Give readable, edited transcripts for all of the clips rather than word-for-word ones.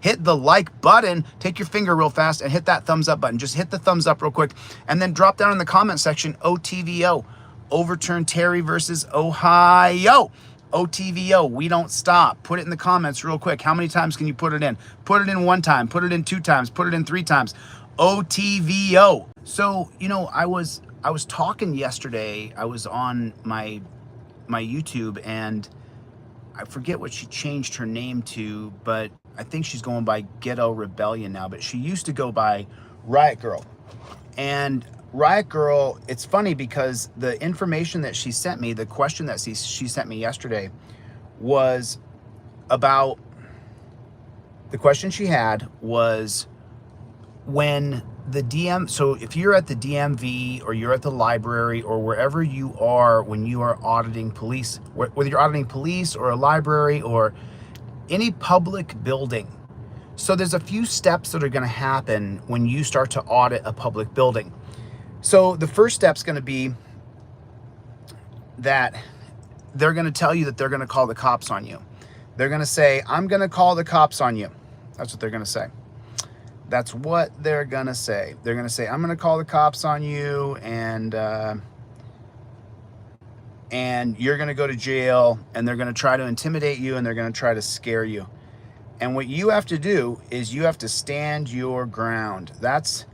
hit the like button. Take your finger real fast and hit that thumbs up button. Just hit the thumbs up real quick. And then drop down in the comment section, OTVO. Overturn Terry versus Ohio. OTVO, we don't stop. Put it in the comments real quick. How many times can you put it in? Put it in 1 time, put it in 2 times, put it in 3 times. OTVO. So, you know, I was talking yesterday. I was on my YouTube, and I forget what she changed her name to, but I think she's going by Ghetto Rebellion now, but she used to go by Riot Girl. And Riot Girl, it's funny because the information that she sent me, the question that she sent me yesterday was about, the question she had was when the so if you're at the DMV or you're at the library or wherever you are when you are auditing police, whether you're auditing police or a library or any public building. So there's a few steps that are going to happen when you start to audit a public building. So the first step's going to be that they're going to tell you that they're going to call the cops on you. They're going to say, I'm going to call the cops on you. That's what they're going to say. That's what they're going to say. They're going to say, I'm going to call the cops on you, and you're going to go to jail, and they're going to try to intimidate you, and they're going to try to scare you. And what you have to do is you have to stand your ground. That's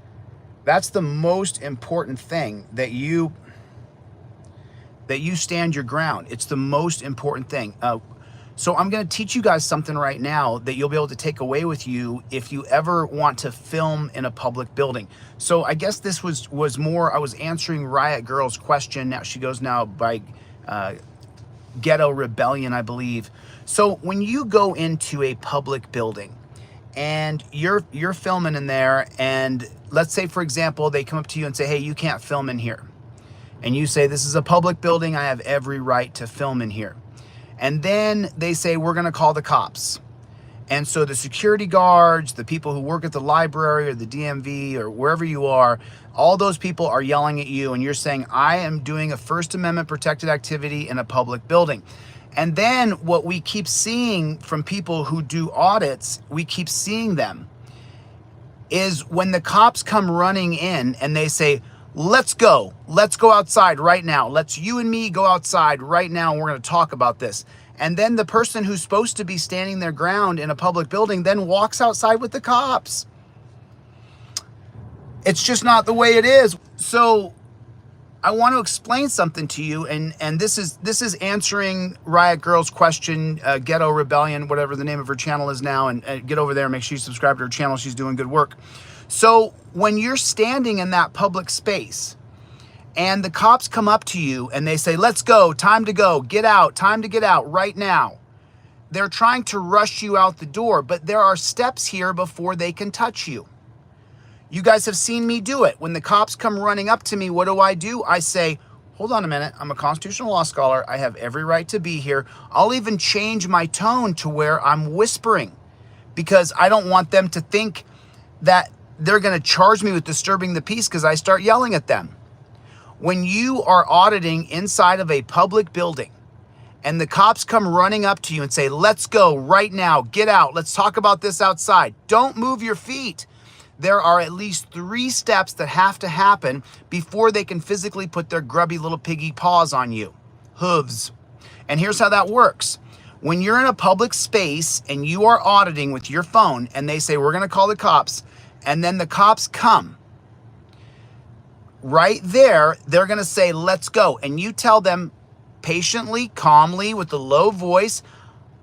the most important thing, that you stand your ground. It's the most important thing. So I'm going to teach you guys something right now that you'll be able to take away with you if you ever want to film in a public building. So I guess this was more, I was answering Riot Girl's question. Now she goes now by Ghetto Rebellion, I believe. So when you go into a public building and you're filming in there, and let's say, for example, they come up to you and say, hey, you can't film in here. And you say, this is a public building, I have every right to film in here. And then they say, we're going to call the cops. And so the security guards, the people who work at the library or the DMV or wherever you are, all those people are yelling at you, and you're saying, I am doing a First Amendment protected activity in a public building. And then what we keep seeing from people who do audits, we keep seeing them, is when the cops come running in and they say, let's go outside right now. Let's you and me go outside right now, and we're going to talk about this. And then the person who's supposed to be standing their ground in a public building then walks outside with the cops. It's just not the way it is. So I want to explain something to you, and this is answering Riot Girl's question, Ghetto Rebellion, whatever the name of her channel is now, and get over there and make sure you subscribe to her channel. She's doing good work. So when you're standing in that public space and the cops come up to you and they say, let's go, time to go, get out, time to get out right now. They're trying to rush you out the door, but there are steps here before they can touch you. You guys have seen me do it. When the cops come running up to me, what do? I say, hold on a minute. I'm a constitutional law scholar. I have every right to be here. I'll even change my tone to where I'm whispering, because I don't want them to think that they're going to charge me with disturbing the peace because I start yelling at them. When you are auditing inside of a public building and the cops come running up to you and say, let's go right now, get out, let's talk about this outside, don't move your feet. There are at least 3 steps that have to happen before they can physically put their grubby little piggy paws on you. Hooves. And here's how that works. When you're in a public space and you are auditing with your phone and they say, we're going to call the cops, and then the cops come, right there, they're going to say, let's go. And you tell them patiently, calmly, with a low voice,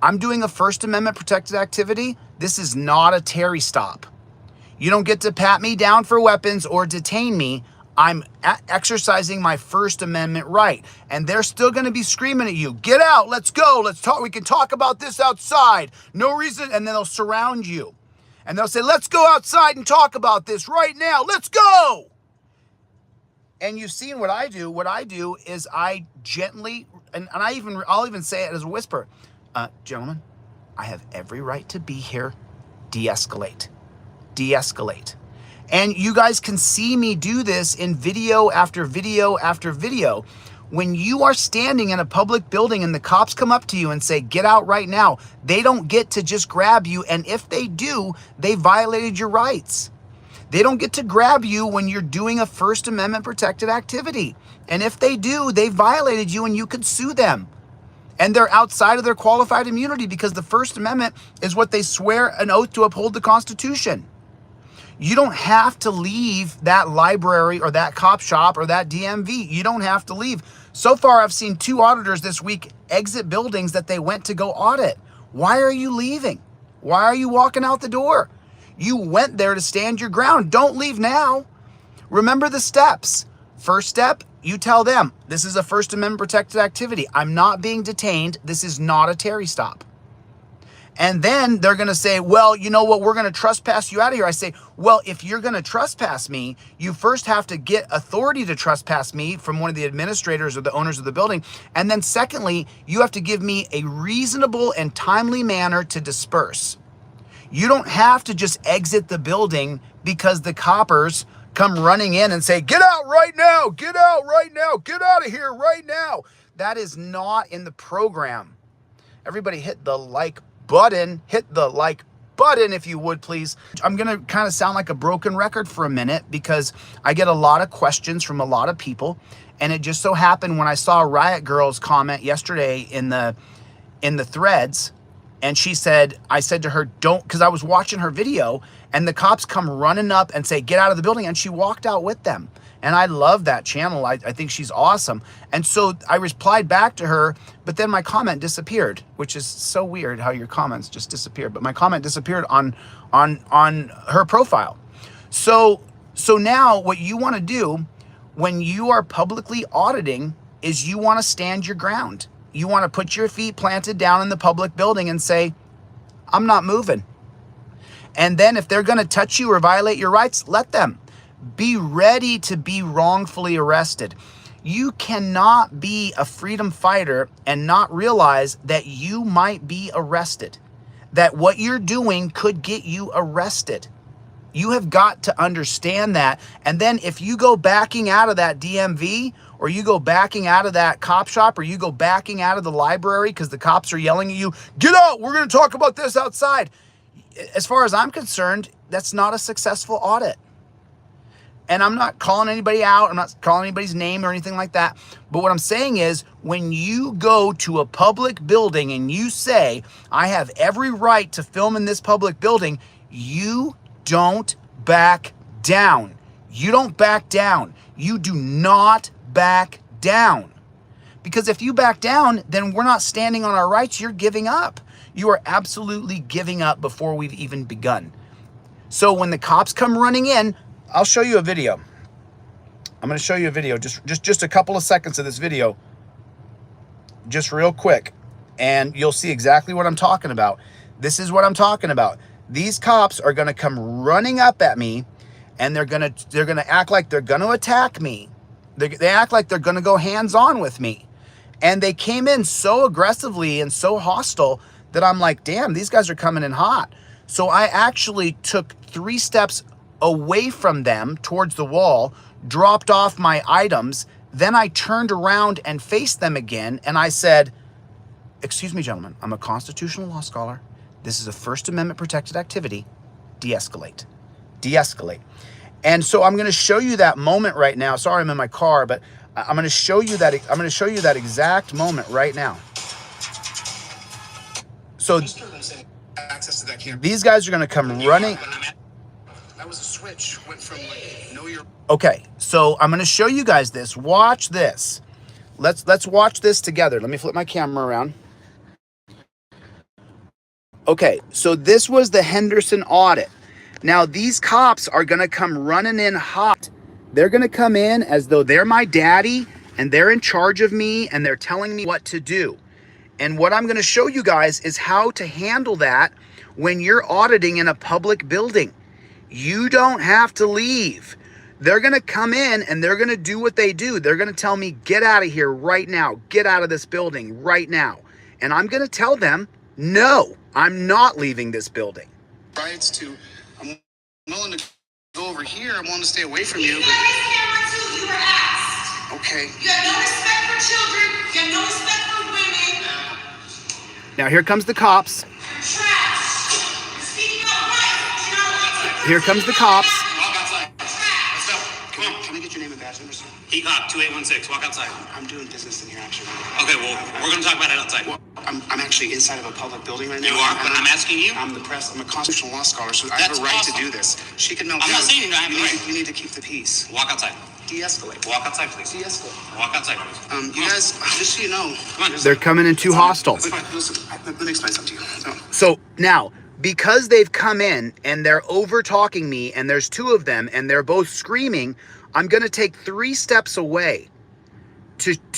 I'm doing a First Amendment protected activity. This is not a Terry stop. You don't get to pat me down for weapons or detain me. I'm exercising my First Amendment right. And they're still going to be screaming at you, get out, let's go, let's talk, we can talk about this outside. No reason. And then they'll surround you. And they'll say, let's go outside and talk about this right now. Let's go. And you've seen what I do. What I do is I gently, and I'll even say it as a whisper. Gentlemen, I have every right to be here. De-escalate. De-escalate. And you guys can see me do this in video after video after video, When you are standing in a public building and the cops come up to you and say, get out right now, they don't get to just grab you. And if they do, they violated your rights. They don't get to grab you when you're doing a First Amendment protected activity. And if they do, they violated you and you could sue them. And they're outside of their qualified immunity because the First Amendment is what they swear an oath to uphold the Constitution. You don't have to leave that library or that cop shop or that DMV. You don't have to leave. So far, I've seen 2 auditors this week exit buildings that they went to go audit. Why are you leaving? Why are you walking out the door? You went there to stand your ground. Don't leave now. Remember the steps. First step, you tell them, this is a First Amendment protected activity. I'm not being detained. This is not a Terry stop. And then they're going to say, well, you know what? We're going to trespass you out of here. I say, well, if you're going to trespass me, you first have to get authority to trespass me from one of the administrators or the owners of the building. And then secondly, you have to give me a reasonable and timely manner to disperse. You don't have to just exit the building because the coppers come running in and say, get out right now, get out right now, get out of here right now. That is not in the program. Everybody hit the like button, hit the like button if you would, please. I'm gonna kind of sound like a broken record for a minute because I get a lot of questions from a lot of people. And it just so happened when I saw Riot Girl's comment yesterday in the threads, and she said, I said to her, don't, because I was watching her video and the cops come running up and say, get out of the building. And she walked out with them. And I love that channel. I think she's awesome. And so I replied back to her, but then my comment disappeared, which is so weird how your comments just disappeared. But my comment disappeared on her profile. So now what you want to do when you are publicly auditing is you want to stand your ground. You want to put your feet planted down in the public building and say, I'm not moving. And then if they're going to touch you or violate your rights, let them. Be ready to be wrongfully arrested. You cannot be a freedom fighter and not realize that you might be arrested, that what you're doing could get you arrested. You have got to understand that. And then if you go backing out of that DMV, or you go backing out of that cop shop, or you go backing out of the library because the cops are yelling at you, get out, we're going to talk about this outside. As far as I'm concerned, that's not a successful audit. And I'm not calling anybody out. I'm not calling anybody's name or anything like that. But what I'm saying is when you go to a public building and you say, I have every right to film in this public building, you don't back down. You don't back down. You do not back down. Because if you back down, then we're not standing on our rights. You're giving up. You are absolutely giving up before we've even begun. So when the cops come running in, I'll show you a video. I'm going to show you a video, just a couple of seconds of this video, just real quick, and you'll see exactly what I'm talking about. This is what I'm talking about. These cops are going to come running up at me, and they're going to act like they're going to attack me. They act like they're going to go hands-on with me, and they came in so aggressively and so hostile that I'm like, damn, these guys are coming in hot. So I actually took 3 steps away from them towards the wall, dropped off my items. Then I turned around and faced them again. And I said, excuse me, gentlemen, I'm a constitutional law scholar. This is a First Amendment protected activity. De-escalate, de-escalate. And so I'm going to show you that moment right now. Sorry, I'm in my car, but I'm going to show you that. I'm going to show you that exact moment right now. So these guys are going to come running. That was a switch. Went from like, know your. Okay, so I'm going to show you guys this. Watch this. Let's watch this together. Let me flip my camera around. Okay, so this was the Henderson audit. Now these cops are going to come running in hot. They're going to come in as though they're my daddy and they're in charge of me and they're telling me what to do. And what I'm going to show you guys is how to handle that when you're auditing in a public building. You don't have to leave. They're going to come in and they're going to do what they do. They're going to tell me, get out of here right now. Get out of this building right now. And I'm going to tell them, no, I'm not leaving this building. Rights to, I'm willing to go over here. I'm willing to stay away from you. You understand what you were asked. Okay. You have no respect for children. You have no respect for women. Now here comes the cops. You're trash. You're speaking out right. You know, Here comes the cops. Walk outside. Let's go. Come on. Can I get your name and badge number, sir? Heat Cop 2816. Walk outside. I'm doing business in here, actually. Okay, well, we're going to talk about it outside. Well, I'm actually inside of a public building right now. You are, but I'm asking you. I'm the press. I'm a constitutional law scholar, so I have a right to do this. She can melt down. I'm not saying you don't have a right. You need to keep the peace. Walk outside. De-escalate. Walk outside, please. De-escalate. Walk outside, please. You guys, just so you know. Come on. They're coming in too hostile. Listen, let me explain something to you. So now, because they've come in and they're over talking me and there's two of them and they're both screaming, I'm going to take 3 steps away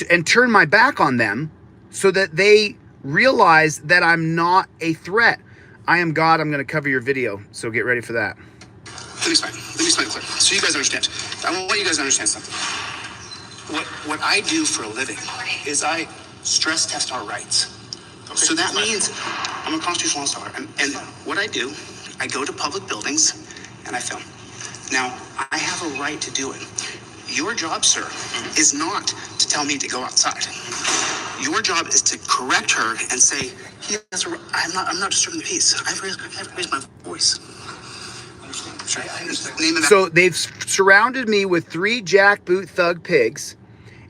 and turn my back on them so that they realize that I'm not a threat. I am God. I'm going to cover your video. So get ready for that. Let me explain it clear. So you guys understand. I want you guys to understand something. What I do for a living is I stress test our rights. Okay. So that means I'm a constitutional law scholar. And what I do, I go to public buildings and I film. Now, I have a right to do it. Your job, sir, is not to tell me to go outside. Your job is to correct her and say, I'm not disturbing the peace. I've raised my voice. So they've surrounded me with 3 jackboot thug pigs,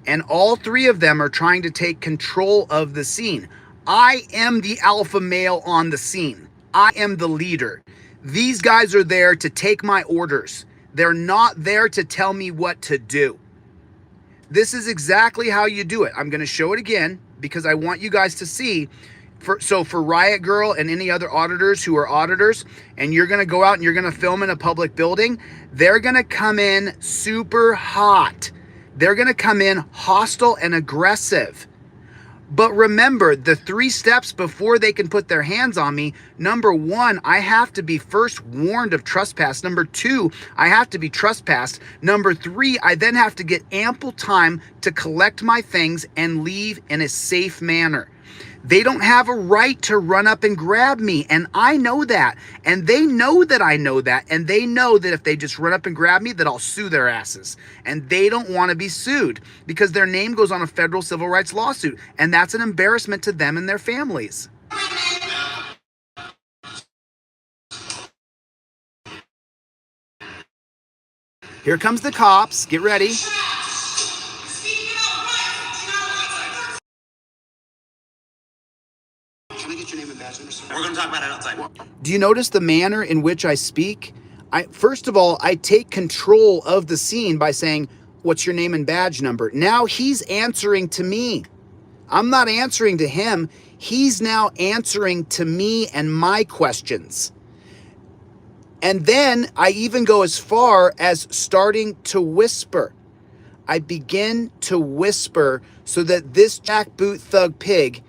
and all 3 of them are trying to take control of the scene. I am the alpha male on the scene. I am the leader. These guys are there to take my orders. They're not there to tell me what to do. This is exactly how you do it. I'm going to show it again because I want you guys to see. So for Riot Girl and any other auditors who are auditors, and you're going to go out and you're going to film in a public building, they're going to come in super hot. They're going to come in hostile and aggressive. But remember, the 3 steps before they can put their hands on me: number 1, I have to be first warned of trespass. Number 2, I have to be trespassed. Number 3, I then have to get ample time to collect my things and leave in a safe manner. They don't have a right to run up and grab me, and I know that, and they know that I know that, and they know that if they just run up and grab me, that I'll sue their asses, and they don't want to be sued because their name goes on a federal civil rights lawsuit, and that's an embarrassment to them and their families. Here comes the cops. Get ready. We're going to talk about it outside. Do you notice the manner in which I speak? First of all, I take control of the scene by saying, "What's your name and badge number?" Now he's answering to me. I'm not answering to him. He's now answering to me and my questions. And then I even go as far as starting to whisper. I begin to whisper so that this jackboot thug pig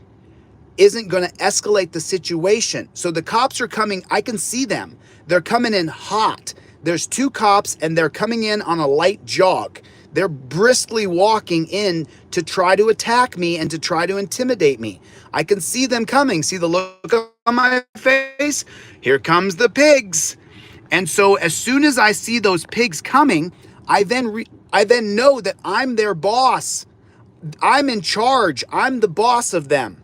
isn't going to escalate the situation. So the cops are coming. I can see them. They're coming in hot. There's 2 cops and they're coming in on a light jog. They're briskly walking in to try to attack me and to try to intimidate me. I can see them coming. See the look on my face? Here comes the pigs. And so as soon as I see those pigs coming, I then know that I'm their boss. I'm in charge. I'm the boss of them.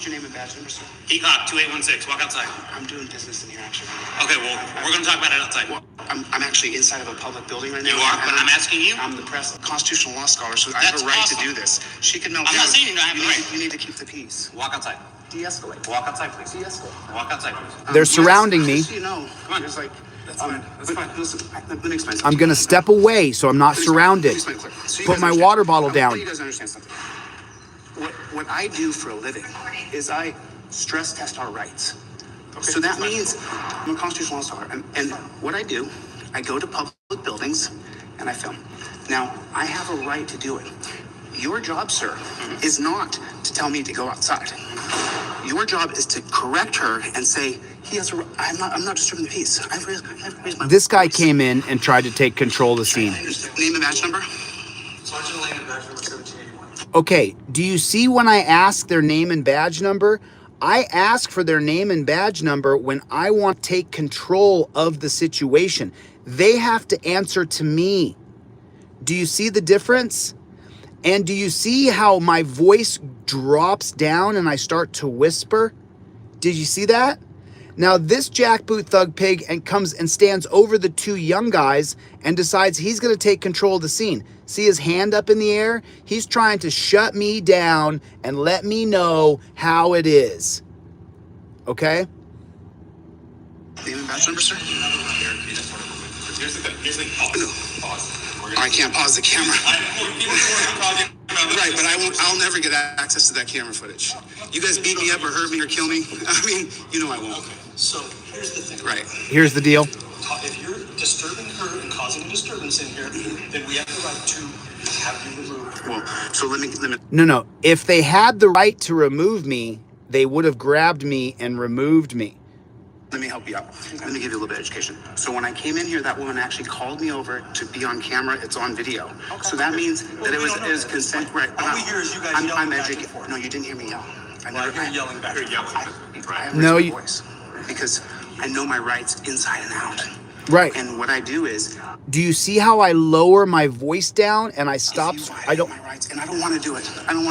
Your name and badge number, sir? Heat Cop 2816. Walk outside. I'm doing business in here, actually. Okay, well, we're going to talk about it outside. Well, I'm actually inside of a public building right now. You are, but I'm asking you. I'm the press, constitutional law scholar, so I have a right to do this. She can melt down. I'm not saying you don't have the right. You need to keep the peace. Walk outside. De-escalate. Walk outside, please. De-escalate. Walk outside, please. They're surrounding me. Just so you know, come on. There's like, that's fine. That's fine. Listen, let me explain something. I'm going to step away so I'm not surrounded. Put my water bottle down. I want you guys to understand something. What I do for a living is I stress test our rights. Okay. So that means I'm a constitutional law scholar. And what I do, I go to public buildings and I film. Now, I have a right to do it. Your job, sir, is not to tell me to go outside. Your job is to correct her and say, I'm not disturbing the peace. I've raised my This guy came in and tried to take control of the scene. Name and badge number? Sergeant Lane and badge number 1781. Okay, do you see when I ask their name and badge number? I ask for their name and badge number when I want to take control of the situation. They have to answer to me. Do you see the difference? And do you see how my voice drops down and I start to whisper? Did you see that? Now this jackboot thug pig and comes and stands over the two young guys and decides he's going to take control of the scene. See his hand up in the air? He's trying to shut me down and let me know how it is. Okay? Name and badge number, sir? Here's the thing. Pause. I can't pause the camera. Right, but I'll never get access to that camera footage. You guys beat me up or hurt me or kill me. I mean, you know I won't. Okay, so here's the thing. Right. Here's the deal. If you're disturbing her and causing a disturbance in here, then we have the right to have you removed. Well, so let me. No. If they had the right to remove me, they would have grabbed me and removed me. Let me help you out. Let me give you a little bit of education. So when I came in here, that woman actually called me over to be on camera. It's on video. Okay. So that means that it was consent. Right. All we hear is you guys yelling I'm back and educated. forth. No, you didn't hear me yell. I hear you yelling back. I have No, raised you- my voice because I know my rights inside and out. Right. And what I do is, Do you see how I lower my voice down and I stop? I don't. my rights, and I don't want to do it. I'm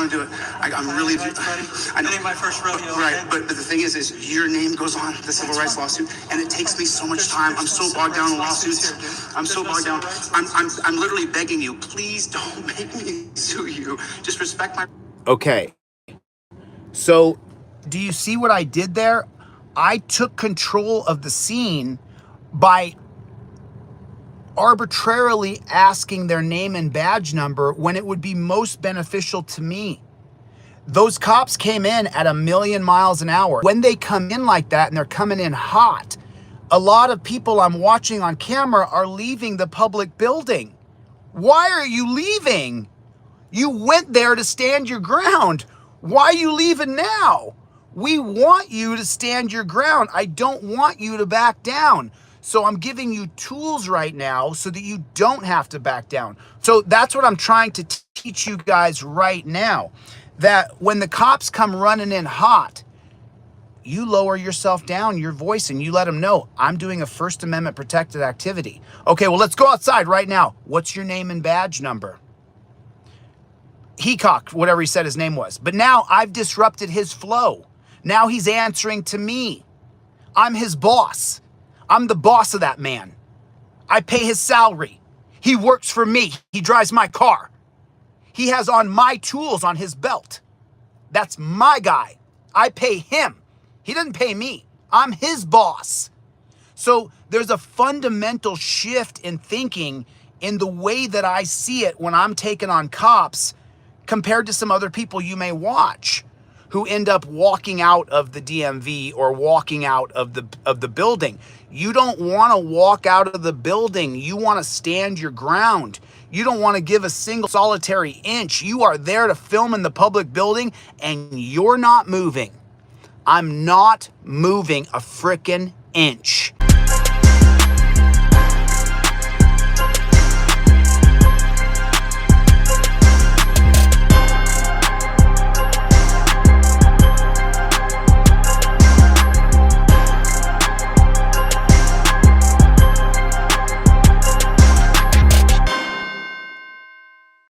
really. Rights, buddy. I know. That ain't my first rodeo. Right, okay? but the thing is your name goes on the civil rights lawsuit, and it takes me so much time. I'm so bogged down in lawsuits. I'm so bogged down. I'm literally begging you, please don't make me sue you. Just respect my. Okay. So, do you see what I did there? I took control of the scene by arbitrarily asking their name and badge number when it would be most beneficial to me. Those cops came in at 1,000,000 miles an hour. When they come in like that and they're coming in hot, a lot of people I'm watching on camera are leaving the public building. Why are you leaving? You went there to stand your ground. Why are you leaving now? We want you to stand your ground. I don't want you to back down. So I'm giving you tools right now so that you don't have to back down. So that's what I'm trying to teach you guys right now. That when the cops come running in hot, you lower yourself down, your voice, and you let them know, I'm doing a First Amendment protected activity. Okay, well, let's go outside right now. What's your name and badge number? Heacock, whatever he said his name was. But now I've disrupted his flow. Now he's answering to me. I'm his boss. I'm the boss of that man. I pay his salary. He works for me. He drives my car. He has on my tools on his belt. That's my guy. I pay him. He doesn't pay me. I'm his boss. So there's a fundamental shift in thinking in the way that I see it when I'm taking on cops compared to some other people you may watch who end up walking out of the DMV or walking out of the building. You don't want to walk out of the building. You want to stand your ground. You don't want to give a single solitary inch. You are there to film in the public building and you're not moving. I'm not moving a frickin' inch.